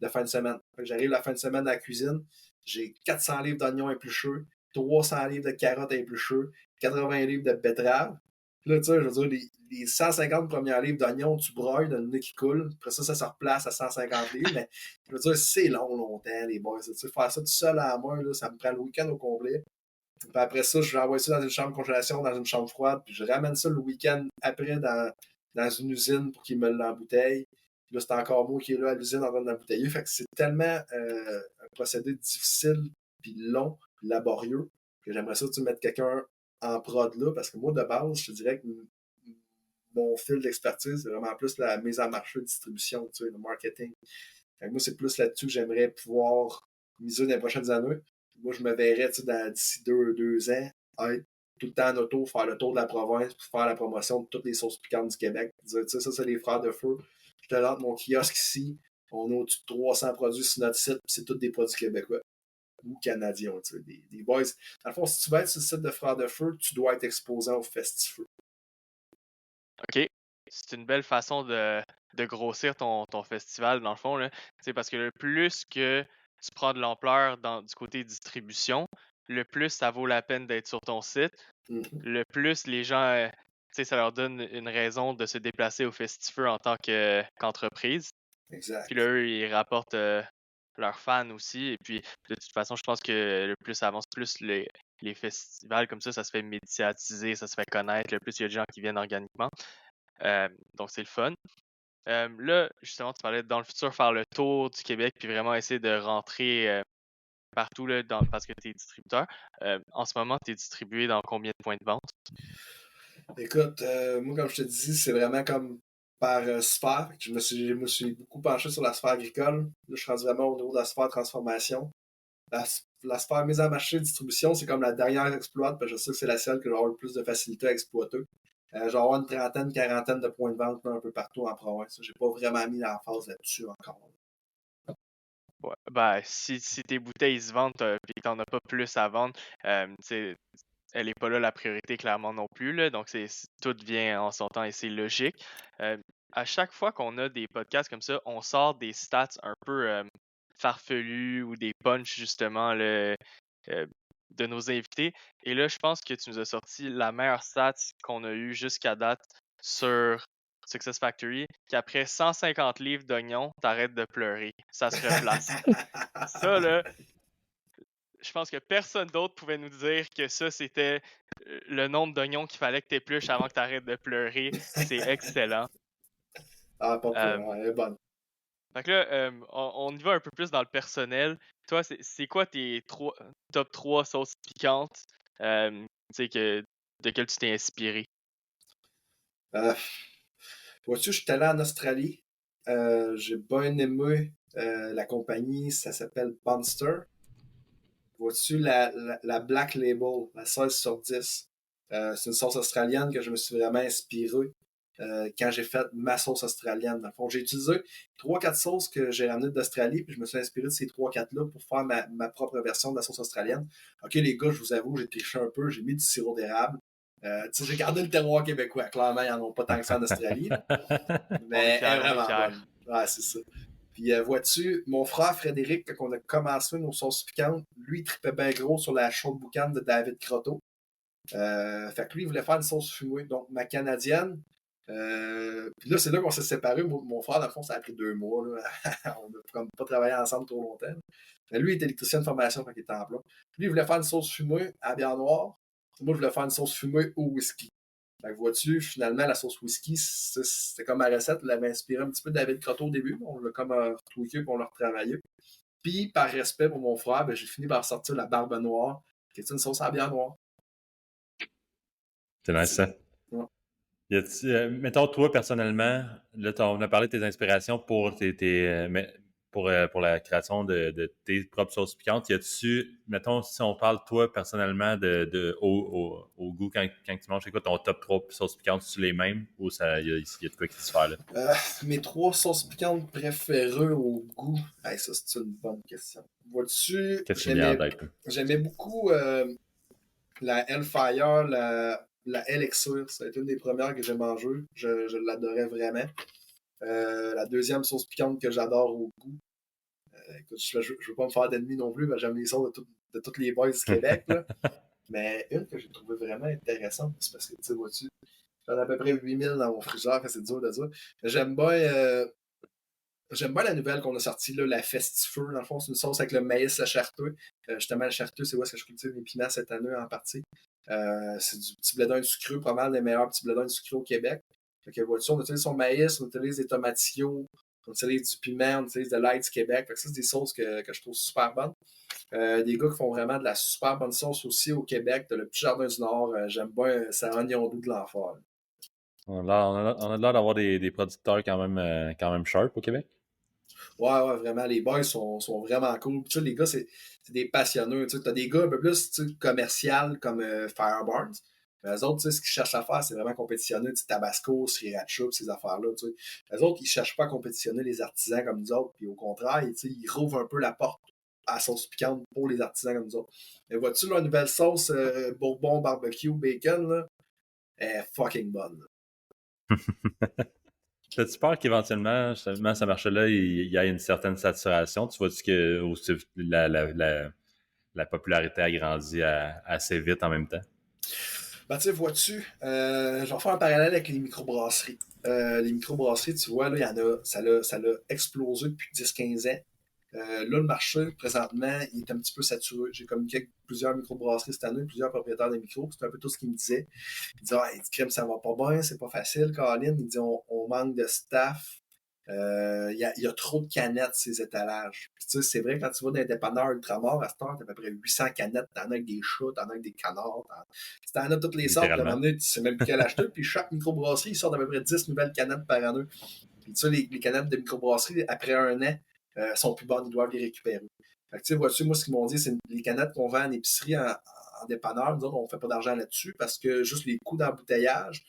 de fin de semaine. J'arrive la fin de semaine à la cuisine, j'ai 400 livres d'oignons épluchés, 300 livres de carottes épluchées, 80 livres de betteraves. Là, tu sais, je veux dire, les 150 premiers livres d'oignons, tu broyes, dans le nez qui coule. Après ça se replace à 150 livres. Mais je veux dire, c'est longtemps, les boys. Tu sais, faire ça tout seul à la main, là, ça me prend le week-end au complet. Puis après ça, je vais envoyer ça dans une chambre de congélation, dans une chambre froide, puis je ramène ça le week-end après dans une usine pour qu'ils me l'embouteillent. Là, c'est encore moi qui est là à l'usine en train de l'embouteiller. Fait que c'est tellement un procédé difficile, puis long, puis laborieux, que j'aimerais ça mettre quelqu'un en prod là, parce que moi, de base, je te dirais que mon fil d'expertise, c'est vraiment plus la mise en marché, la distribution, le marketing. Fait que moi, c'est plus là-dessus que j'aimerais pouvoir miser dans les prochaines années. Moi, je me verrais d'ici 2 ans être tout le temps en auto, faire le tour de la province, puis faire la promotion de toutes les sauces piquantes du Québec. Dire, ça, c'est les Frères de Feu. Je te lance mon kiosque ici. On a au-dessus de 300 produits sur notre site, puis c'est tous des produits québécois ou canadiens. Des boys. Dans le fond, si tu vas être sur le site de Frères de Feu, tu dois être exposé au Festifeu. OK. C'est une belle façon de grossir ton festival, dans le fond, là. Parce que le plus que tu prends de l'ampleur du côté distribution, le plus ça vaut la peine d'être sur ton site, le plus les gens, ça leur donne une raison de se déplacer au Festifeu en tant qu'entreprise. Exact. Puis là, eux, ils rapportent leurs fans aussi. Et puis, de toute façon, je pense que le plus ça avance, plus les festivals comme ça se fait médiatiser, ça se fait connaître, le plus il y a de gens qui viennent organiquement. Donc, c'est le fun. Là, justement, tu parlais dans le futur faire le tour du Québec puis vraiment essayer de rentrer partout là, parce que tu es distributeur. En ce moment, tu es distribué dans combien de points de vente? Écoute, moi, comme je te dis, c'est vraiment comme par sphère. Je me suis beaucoup penché sur la sphère agricole. Là, je suis rendu vraiment au niveau de la sphère transformation. La sphère mise en marché distribution, c'est comme la dernière exploite, parce que je sais que c'est la seule que je vais avoir le plus de facilité à exploiter. Je vais avoir une trentaine, quarantaine de points de vente là, un peu partout en province. J'ai pas vraiment mis l'emphase là-dessus encore. Ouais. Ben, si tes bouteilles se vendent et que tu n'en as pas plus à vendre, elle n'est pas là la priorité clairement non plus. Là, donc, tout vient en son temps et c'est logique. À chaque fois qu'on a des podcasts comme ça, on sort des stats un peu farfelus ou des punchs justement là, de nos invités. Et là, je pense que tu nous as sorti la meilleure stat qu'on a eue jusqu'à date sur Success Factory, qu'après 150 livres d'oignons, t'arrêtes de pleurer. Ça se replace. Ça, là, je pense que personne d'autre pouvait nous dire que ça, c'était le nombre d'oignons qu'il fallait que tu épluches avant que tu arrêtes de pleurer. C'est excellent. Ah, pas peur, Euh, elle est bonne. Fait que là, on y va un peu plus dans le personnel. Toi, c'est quoi tes top 3 sauces piquantes tu sais, que de quel tu t'es inspiré? Euh, Vois-tu, je suis allé en Australie. J'ai bien aimé la compagnie, ça s'appelle Monster. Vois-tu, la Black Label, la 16 sur 10. C'est une sauce australienne que je me suis vraiment inspiré quand j'ai fait ma sauce australienne. Dans le fond, j'ai utilisé 3-4 sauces que j'ai ramenées d'Australie, puis je me suis inspiré de ces 3-4-là pour faire ma propre version de la sauce australienne. Ok, les gars, je vous avoue, j'ai triché un peu, j'ai mis du sirop d'érable. J'ai gardé le terroir québécois. Clairement, ils n'en ont pas tant que ça en Australie, là. On est Mais elle est fiers, on est vraiment fiers. bonne. Ouais, c'est ça. Puis vois-tu, mon frère Frédéric, quand on a commencé nos sauces piquantes, lui, il tripait bien gros sur la chaude boucane de David Croteau. Fait que lui, il voulait faire une sauce fumée. Donc, ma canadienne. Puis là, c'est là qu'on s'est séparés. Mon frère, dans le fond, ça a pris 2 mois. Là. On n'a comme pas travaillé ensemble trop longtemps. Mais lui, il était électricien de formation quand il était en plein. Lui, il voulait faire une sauce fumée à bière noire. Moi, je voulais faire une sauce fumée au whisky. Fait que vois-tu, finalement, la sauce whisky, c'était comme ma recette. Elle avait inspiré un petit peu de David Croteau au début. On l'a comme retweaké et on l'a retravaillé. Puis, par respect pour mon frère, ben, j'ai fini par sortir la barbe noire, qui est une sauce à bière noire. C'est nice, ça. Ouais. Mettons, toi, personnellement, là, on a parlé de tes inspirations pour pour la création de tes propres sauces piquantes. Y a-tu, mettons, si on parle, toi, personnellement, au goût, quand tu manges, c'est quoi ton top 3 sauces piquantes? C'est-tu les mêmes ou y a de quoi qui se fait là? Mes 3 sauces piquantes préférées au goût. Hey, ça, c'est une bonne question. Vois-tu, Qu'est-ce qui vient en tête? j'aimais beaucoup la Hellfire, la Elixir. Ça a été une des premières que j'ai mangées. Je l'adorais vraiment. La deuxième sauce piquante que j'adore au goût. Écoute, je veux pas me faire d'ennemis non plus, mais j'aime les sauces de toutes les boys du Québec. Là. Mais une que j'ai trouvée vraiment intéressante, c'est parce que, tu sais, vois-tu, j'en ai à peu près 8000 dans mon frigidaire, c'est dur de dire. J'aime bien. J'aime bien la nouvelle qu'on a sortie, là, la Festifeu. Dans le fond, c'est une sauce avec le maïs à chartreux. Justement, le chartreux, c'est où est-ce que je cultive mes piments cette année en partie. C'est du petit blé d'Inde sucreux, pas mal des meilleurs petits blé d'Inde sucreux au Québec. Fait que, vois-tu, on utilise son maïs, on utilise des tomatillos, on utilise du piment, on utilise de l'ail du Québec. Fait que ça, c'est des sauces que je trouve super bonnes. Des gars qui font vraiment de la super bonne sauce aussi au Québec. T'as le petit jardin du Nord. J'aime bien ça oignon doux de l'enfer. On a l'air d'avoir des producteurs quand même sharp au Québec. Ouais, vraiment, les boys sont vraiment cool. Puis, tu sais, les gars, c'est des passionnés. Tu as des gars un peu plus commercial comme Fireburns. Mais eux autres, tu sais, ce qu'ils cherchent à faire, c'est vraiment compétitionner. Tabasco, Sriracha, ces affaires-là. Tu sais. Eux autres, ils cherchent pas à compétitionner les artisans comme nous autres. Puis au contraire, ils rouvrent un peu la porte à la sauce piquante pour les artisans comme nous autres. Mais vois-tu, leur nouvelle sauce Bourbon, barbecue, bacon, là, elle est fucking bonne. T'as-tu peur qu'éventuellement, justement, ce marché-là, il y ait une certaine saturation? Tu vois-tu que la popularité a grandi assez vite en même temps? Ben, tu sais, vois-tu, je vais faire un parallèle avec les microbrasseries. Les microbrasseries, tu vois, là, il y en a, ça l'a explosé depuis 10-15 ans. Là, le marché, présentement, il est un petit peu saturé. J'ai communiqué avec plusieurs microbrasseries cette année, plusieurs propriétaires de micros. C'est un peu tout ce qu'ils me disaient. Ils disaient, ah, crème, ça va pas bien, c'est pas facile, Colin. Ils disaient, on manque de staff. Il y a trop de canettes, ces étalages. Puis, tu sais, c'est vrai, quand tu vas dans les dépanneurs ultramar, à cette heure, t'as à peu près 800 canettes. T'en as avec des chats, t'en as avec des canards. T'en as toutes les sortes. À un moment donné, tu sais même plus quelle acheter. Puis chaque microbrasserie, ils sortent à peu près 10 nouvelles canettes par année. Puis tu sais, les canettes de microbrasserie, après un an, sont plus bonnes, ils doivent les récupérer. Fait que tu sais, vois-tu, moi, ce qu'ils m'ont dit, c'est les canettes qu'on vend en épicerie, en dépanneur, nous autres, on fait pas d'argent là-dessus parce que juste les coûts d'embouteillage,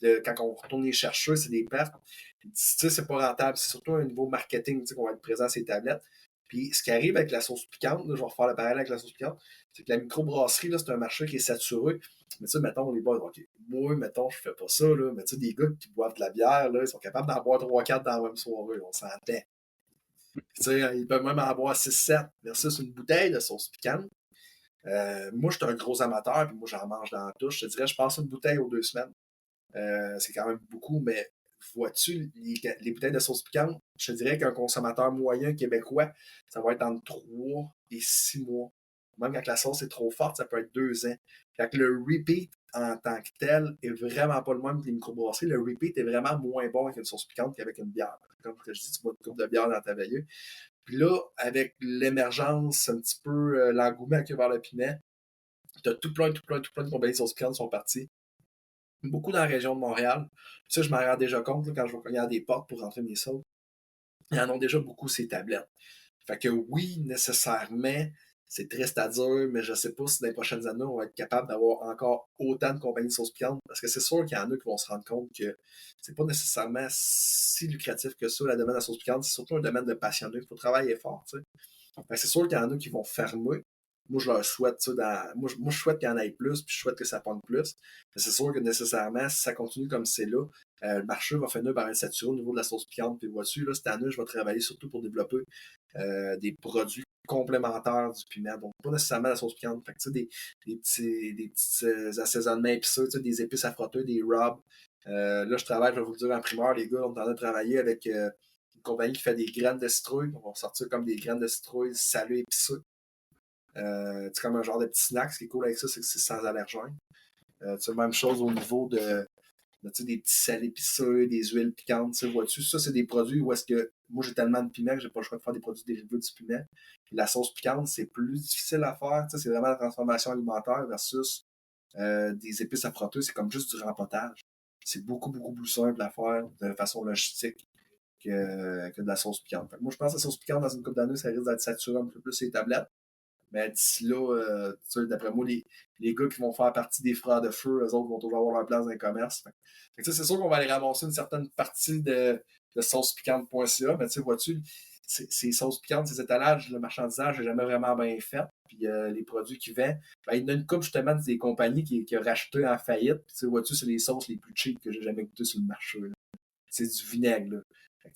quand on retourne les chercher, c'est des pertes. Tu sais, c'est pas rentable. C'est surtout un niveau marketing, tu sais, qu'on va être présent à ces tablettes. Puis ce qui arrive avec la sauce piquante, là, je vais refaire le parallèle avec la sauce piquante, c'est que la microbrasserie, là, c'est un marché qui est saturé. Mais tu sais, mettons, les boys, OK, moi, mettons, je fais pas ça, là, mais tu sais, des gars qui boivent de la bière, là, ils sont capables d'en boire 3-4 dans la même soirée, on s'entend. Tu sais, ils peuvent même en boire 6-7 versus une bouteille de sauce piquante. Moi, je suis un gros amateur, puis moi, j'en mange dans la touche. Je te dirais, je passe une bouteille aux 2 semaines. C'est quand même beaucoup, mais vois-tu, les bouteilles de sauce piquante, je te dirais qu'un consommateur moyen québécois, ça va être entre 3 et 6 mois. Même quand la sauce est trop forte, ça peut être 2 ans. Fait que le repeat en tant que tel est vraiment pas le même que les microbrasseries. Le repeat est vraiment moins bon avec une sauce piquante qu'avec une bière. Comme je dis, tu bois une coupe de bière dans ta veilleux. Puis là, avec l'émergence, un petit peu l'engouement qu'il y a vers le piment, tu as tout plein de compagnies de sauce piquante qui sont parties. beaucoup dans la région de Montréal. Ça, je m'en rends déjà compte là, quand je vais cogner à des portes pour rentrer mes sauces. Ils en ont déjà beaucoup ces tablettes. Fait que oui, nécessairement, c'est triste à dire, mais je sais pas si dans les prochaines années, on va être capable d'avoir encore autant de compagnies de sauce piquante. Parce que c'est sûr qu'il y en a qui vont se rendre compte que c'est pas nécessairement si lucratif que ça, le domaine de la sauce piquante. C'est surtout un domaine de passionnés. Il faut travailler fort, tu sais. Fait que c'est sûr qu'il y en a qui vont fermer. Moi, je leur souhaite ça moi, je souhaite qu'il y en ait plus, puis je souhaite que ça pogne plus. Mais c'est sûr que nécessairement, si ça continue comme c'est là, le marché va finir par être saturé au niveau de la sauce piquante. Puis vois-tu, là, cette année, je vais travailler surtout pour développer des produits complémentaires du piment. Donc, pas nécessairement la sauce piquante. Fait que, tu sais, des petits assaisonnements épicés, tu sais, des épices à frotter, des rubs. Là, je travaille, je vais vous le dire en primeur, les gars, on est en train de travailler avec une compagnie qui fait des graines de citrouille. On va sortir comme des graines de citrouille salées épicées. C'est comme un genre de petit snack. Ce qui est cool avec ça, c'est que c'est sans allergène. Même chose au niveau des petits salés épicés, des huiles piquantes, vois-tu, ça, c'est des produits où est-ce que moi, j'ai tellement de piment que j'ai pas le choix de faire des produits dérivés du piment. Puis la sauce piquante, c'est plus difficile à faire. C'est vraiment la transformation alimentaire versus des épices à frotter. C'est comme juste du rempotage. C'est beaucoup, beaucoup plus simple à faire de façon logistique que de la sauce piquante. Fait que moi, je pense que la sauce piquante, dans une couple d'années, ça risque d'être saturé un peu plus les tablettes. Mais d'ici là, d'après moi, les gars qui vont faire partie des frères de feu, eux autres vont toujours avoir leur place dans le commerce. Fait que c'est sûr qu'on va aller ramasser une certaine partie de saucepiquante.ca, mais tu sais, vois-tu, ces sauces piquantes, ces étalages, le marchandisage n'est jamais vraiment bien fait. Puis les produits qu'ils vendent, ben, il y en a une couple justement des compagnies qui a racheté en faillite. Puis tu sais, vois-tu, c'est les sauces les plus cheap que j'ai jamais goûtées sur le marché. Là. C'est du vinaigre. Là.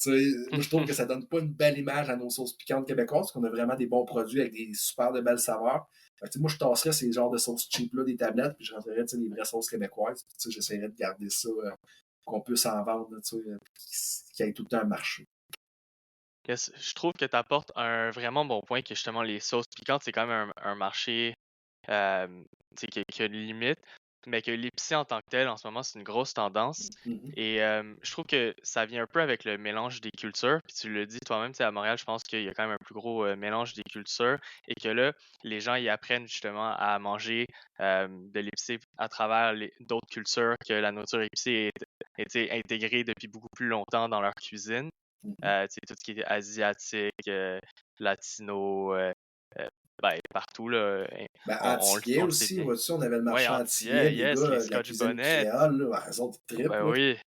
Moi, je trouve que ça donne pas une belle image à nos sauces piquantes québécoises, parce qu'on a vraiment des bons produits avec des super de belles saveurs. Moi, je tasserais ces genres de sauces cheap-là des tablettes, puis je rentrerais des vraies sauces québécoises. J'essaierais de garder ça, qu'on puisse en vendre, qu'il y ait tout le temps un marché. Yes, je trouve que tu apportes un vraiment bon point que justement les sauces piquantes, c'est quand même un marché qui a une limite, mais que l'épicé en tant que tel, en ce moment, c'est une grosse tendance. Mm-hmm. Et je trouve que ça vient un peu avec le mélange des cultures. Puis tu le dis toi-même, à Montréal, je pense qu'il y a quand même un plus gros mélange des cultures et que là, les gens y apprennent justement à manger de l'épicé à travers d'autres cultures, que la nourriture épicée est intégrée depuis beaucoup plus longtemps dans leur cuisine. Tout ce qui est asiatique, latino, partout, là. Antillais On le sait aussi, bien. vois-tu, on avait le Ouais, marché antillais, antillais, les yes, les gars de la Scotch cuisine bonnets. créole, là, eux autres trip, Ben là. oui,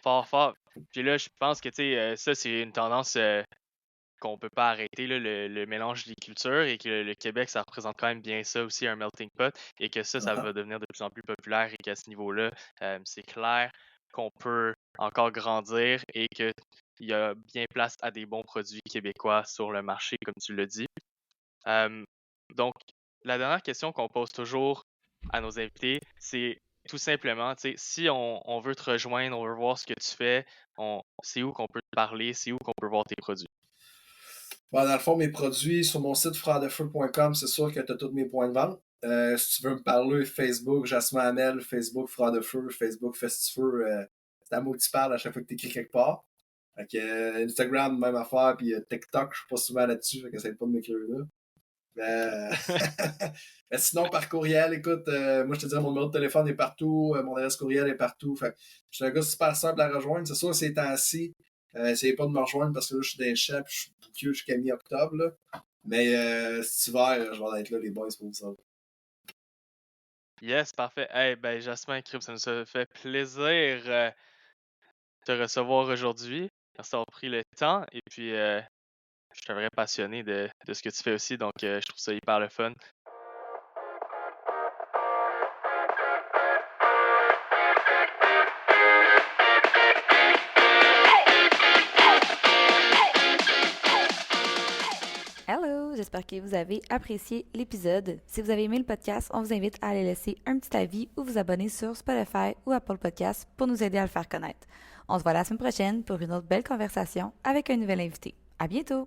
fort, fort. Puis là, je pense que, ça, c'est une tendance qu'on peut pas arrêter, là, le mélange des cultures, et que le Québec, ça représente quand même bien ça aussi, un melting pot, et que ça Uh-huh. va devenir de plus en plus populaire, et qu'à ce niveau-là, c'est clair qu'on peut encore grandir et qu'il y a bien place à des bons produits québécois sur le marché, comme tu l'as dit. Donc, la dernière question qu'on pose toujours à nos invités, c'est tout simplement, si on veut te rejoindre, on veut voir ce que tu fais, c'est où qu'on peut te parler, c'est où qu'on peut voir tes produits. Dans le fond, mes produits, sur mon site freredefeu.com, c'est sûr que tu as tous mes points de vente. Si tu veux me parler, Facebook, Jasmin Hamel, Facebook Frère de Feu, Facebook Festifeu, c'est à moi que tu parles à chaque fois que tu écris quelque part. Fait que, Instagram, même affaire, puis TikTok, je suis pas souvent là-dessus, fait que essaye pas de m'écrire là. Mais sinon, par courriel, écoute, moi je te dirais, mon numéro de téléphone est partout, mon adresse courriel est partout. Fait que je suis un gars super simple à rejoindre. C'est sûr, ces temps-ci, essayez pas de me rejoindre parce que là, je suis dans les champs, puis je suis bouqueux jusqu'à mi-octobre. Là. Mais cet hiver, je vais être là, les boys, pour vous autres. Yes, parfait. Hey, ben, Jasmin Crip, ça nous a fait plaisir de te recevoir aujourd'hui. Merci d'avoir pris le temps. Et puis, je suis un vrai passionné de ce que tu fais aussi, donc je trouve ça hyper le fun. Hello, j'espère que vous avez apprécié l'épisode. Si vous avez aimé le podcast, on vous invite à aller laisser un petit avis ou vous abonner sur Spotify ou Apple Podcasts pour nous aider à le faire connaître. On se voit la semaine prochaine pour une autre belle conversation avec un nouvel invité. À bientôt!